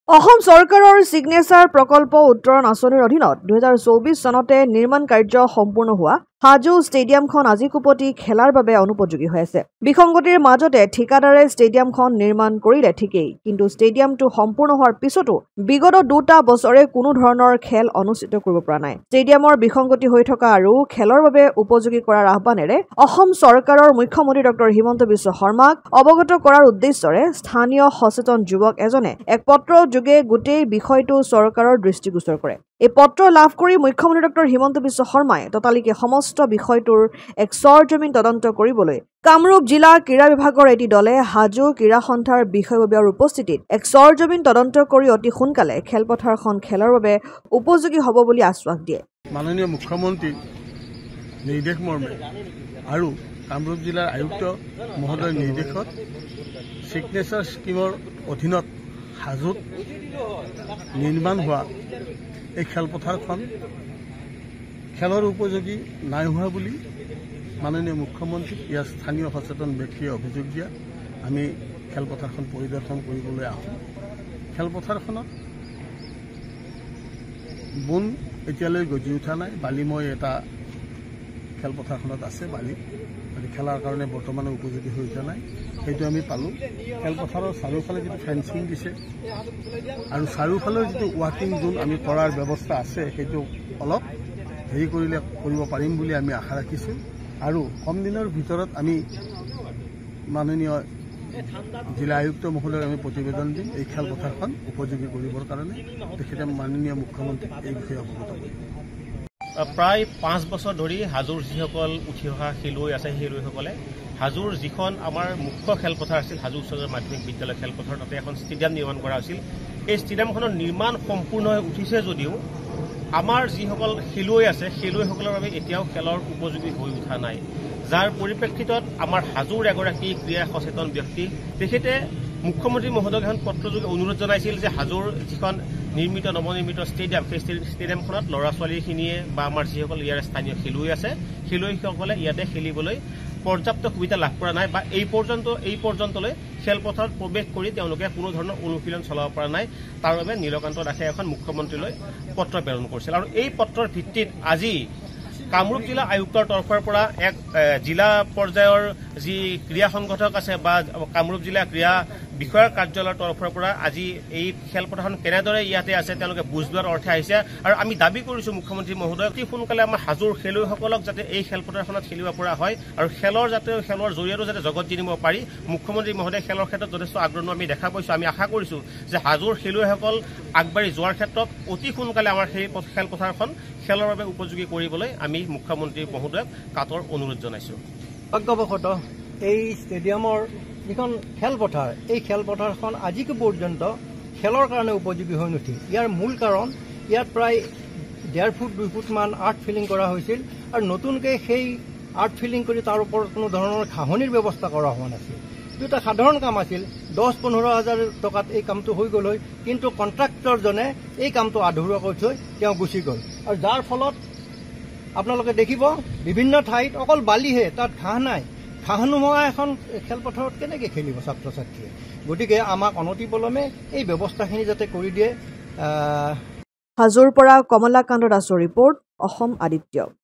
অসম চৰকাৰৰ সিগনেচাৰ প্ৰকল্প উত্তৰণ আঁচনিৰ অধীনত 2024 চনতে নিৰ্মাণ কাৰ্য সম্পূৰ্ণ হোৱা হাজো ষ্টেডিয়ামখন আজি কুপতি খেলাৰ বাবে অনুপযোগী হৈ আছে। বিসংগতিৰ মাজতে ঠিকাদাৰে ষ্টেডিয়ামখন নিৰ্মাণ কৰিলে ঠিকেই, কিন্তু ষ্টেডিয়ামটো সম্পূৰ্ণ হোৱাৰ পিছতো বিগত 2টা বছৰে কোনো ধৰণৰ খেল অনুষ্ঠিত কৰিব পৰা নাই। ষ্টেডিয়ামৰ বিসংগতি হৈ থকা আৰু খেলৰ বাবে উপযোগী কৰাৰ আহ্বানেৰে অসম চৰকাৰৰ মুখ্যমন্ত্ৰী ডক্টৰ হিমন্ত বিশ্ব শৰ্মাক অৱগত কৰাৰ উদ্দেশ্যৰে স্থানীয় সচেতন যুৱক এজনে এক পত্ৰ যোগে গোটেই বিষয়টো চৰকাৰৰ দৃষ্টিগোচৰ কৰে। এই পত্ৰ লাভ কৰি মুখ্যমন্ত্ৰী ডক্টৰ হিমন্ত বিশ্ব শৰ্মাই ততালিকে সমস্ত বিষয়টোৰ এক সৰজমিন তদন্ত কৰিবলৈ কামৰূপ জিলা ক্ৰীড়া বিভাগৰ এটি দলে হাজো ক্ৰীড়া সন্থাৰ বিষয়ববীয়াৰ উপস্থিতিত এক সৰজমিন তদন্ত কৰি অতি সোনকালে খেলপথাৰখন খেলৰ বাবে উপযোগী হ'ব বুলি আশ্বাস দিয়ে। মাননীয় মুখ্যমন্ত্ৰী নিৰ্দেশ মৰ্মে আৰু কামৰূপ জিলাৰ আয়ুক্ত মহোদয়ৰ নিৰ্দেশত সিগনেচাৰ স্কিমৰ অধীনত হাজোত নিৰ্মাণ হোৱা এই খেলপথাৰখন খেলৰ উপযোগী নাই হোৱা বুলি মাননীয় মুখ্যমন্ত্ৰী ইয়াৰ স্থানীয় সচেতন ব্যক্তিয়ে অভিযোগ দিয়া আমি খেলপথাৰখন পৰিদৰ্শন কৰিবলৈ আহোঁ। খেলপথাৰখনত বোন এতিয়ালৈ গজি উঠা নাই, বালিময় এটা খেলপথাৰখনত আছে বালি খেলাৰ কাৰণে বৰ্তমানে উপযোগী হৈ উঠা নাই, সেইটো আমি পালোঁ। খেলপথাৰৰ চাৰিওফালে যিটো ফেন্সিং দিছে আৰু চাৰিওফালৰ যিটো ৱাকিং জোন আমি কৰাৰ ব্যৱস্থা আছে সেইটো অলপ হেৰি কৰিব পাৰিম বুলি আমি আশা ৰাখিছোঁ। আৰু কম দিনৰ ভিতৰত আমি মাননীয় জিলা আয়ুক্ত মহোদয়ক আমি প্ৰতিবেদন দিম এই খেলপথাৰখন উপযোগী কৰিবৰ কাৰণে। তেখেতে মাননীয় মুখ্যমন্ত্ৰীক এই বিষয়ে অৱগত কৰিব। প্ৰায় 5 বছৰ ধৰি হাজোৰ যিসকল উঠি অহা খেলুৱৈ আছে সেই খেলুৱৈসকলে হাজোৰ যিখন আমাৰ মুখ্য খেলপথাৰ আছিল হাজো উচ্চতৰ মাধ্যমিক বিদ্যালয় খেলপথাৰ, তাতে এখন ষ্টেডিয়াম নিৰ্মাণ কৰা হৈছিল। এই ষ্টেডিয়ামখনৰ নিৰ্মাণ সম্পূৰ্ণ হৈ উঠিছে যদিও আমাৰ যিসকল খেলুৱৈ আছে খেলুৱৈসকলৰ বাবে এতিয়াও খেলৰ উপযোগী হৈ উঠা নাই, যাৰ পৰিপ্ৰেক্ষিতত আমাৰ হাজোৰ এগৰাকী ক্ৰীড়া সচেতন ব্যক্তি তেখেতে মুখ্যমন্ত্ৰী মহোদয়ক এখন পত্ৰযোগে অনুৰোধ জনাইছিল যে হাজোৰ যিখন নৱনিৰ্মিত ষ্টেডিয়াম সেই ষ্টেডিয়ামখনত ল'ৰা ছোৱালীখিনিয়ে বা আমাৰ যিসকল ইয়াৰ স্থানীয় খেলুৱৈ আছে খেলুৱৈসকলে ইয়াতে খেলিবলৈ পৰ্যাপ্ত সুবিধা লাভ কৰা নাই বা এই পৰ্যন্তলৈ খেলপথাৰত প্ৰৱেশ কৰি তেওঁলোকে কোনো ধৰণৰ অনুশীলন চলাব পৰা নাই। তাৰ বাবে নীলকান্ত দাসে এখন মুখ্যমন্ত্ৰীলৈ পত্ৰ প্ৰেৰণ কৰিছিল আৰু এই পত্ৰৰ ভিত্তিত আজি কামৰূপ জিলা আয়ুক্তৰ তৰফৰ পৰা এক জিলা পৰ্যায়ৰ যি ক্ৰীড়া সংগঠক আছে বা কামৰূপ জিলা ক্ৰীড়া বিষয়াৰ কাৰ্যালয়ৰ তৰফৰ পৰা আজি এই খেলপথাৰখন কেনেদৰে ইয়াতে আছে তেওঁলোকে বুজ লোৱাৰ অৰ্থে আহিছে। আৰু আমি দাবী কৰিছোঁ মুখ্যমন্ত্ৰী মহোদয় অতি সোনকালে আমাৰ হাজোৰ খেলুৱৈসকলক যাতে এই খেলপথাৰখনত খেলিব পৰা হয় আৰু খেলৰ জৰিয়তেও যাতে জগত জিনিব পাৰি। মুখ্যমন্ত্ৰী মহোদয় খেলৰ ক্ষেত্ৰত যথেষ্ট আগ্ৰহ আমি দেখা পাইছোঁ। আমি আশা কৰিছোঁ যে হাজোৰ খেলুৱৈসকল আগবাঢ়ি যোৱাৰ ক্ষেত্ৰত অতি সোনকালে আমাৰ সেই খেলপথাৰখন খেলৰ বাবে উপযোগী কৰিবলৈ আমি মুখ্যমন্ত্ৰী মহোদয়ক কাতৰ অনুৰোধ জনাইছোঁ। ভাগ্যবশতঃ এই ষ্টেডিয়ামৰ যিখন খেলপথাৰ এই খেলপথাৰখন আজিকো পৰ্যন্ত খেলৰ কাৰণে উপযোগী হৈ নুঠিল। ইয়াৰ মূল কাৰণ ইয়াত প্ৰায় 1.5 ফুট 2 ফুটমান আৰ্ট ফিলিং কৰা হৈছিল আৰু নতুনকৈ সেই আৰ্ট ফিলিং কৰি তাৰ ওপৰত কোনো ধৰণৰ ঘাঁহনিৰ ব্যৱস্থা কৰা হোৱা নাছিল। এইটো এটা সাধাৰণ কাম আছিল, 10-15 হাজাৰ টকাত এই কামটো হৈ গ'ল হয়, কিন্তু কণ্ট্ৰাক্টৰজনে এই কামটো আধৰুৱাকৈ থৈ তেওঁ গুচি গ'ল আৰু যাৰ ফলত আপোনালোকে দেখিব বিভিন্ন ঠাইত অকল বালিহে, তাত ঘাঁহ নাই। ঘাঁহ নোহোৱা এখন খেলপথাৰত কেনেকৈ খেলিব ছাত্ৰ ছাত্ৰীয়ে? গতিকে আমাক অনতিপলমে এই ব্যৱস্থাখিনি যাতে কৰি দিয়ে। হাজোৰ পৰা কমলাকান্ত দাসৰ ৰিপৰ্ট, অসম আদিত্য।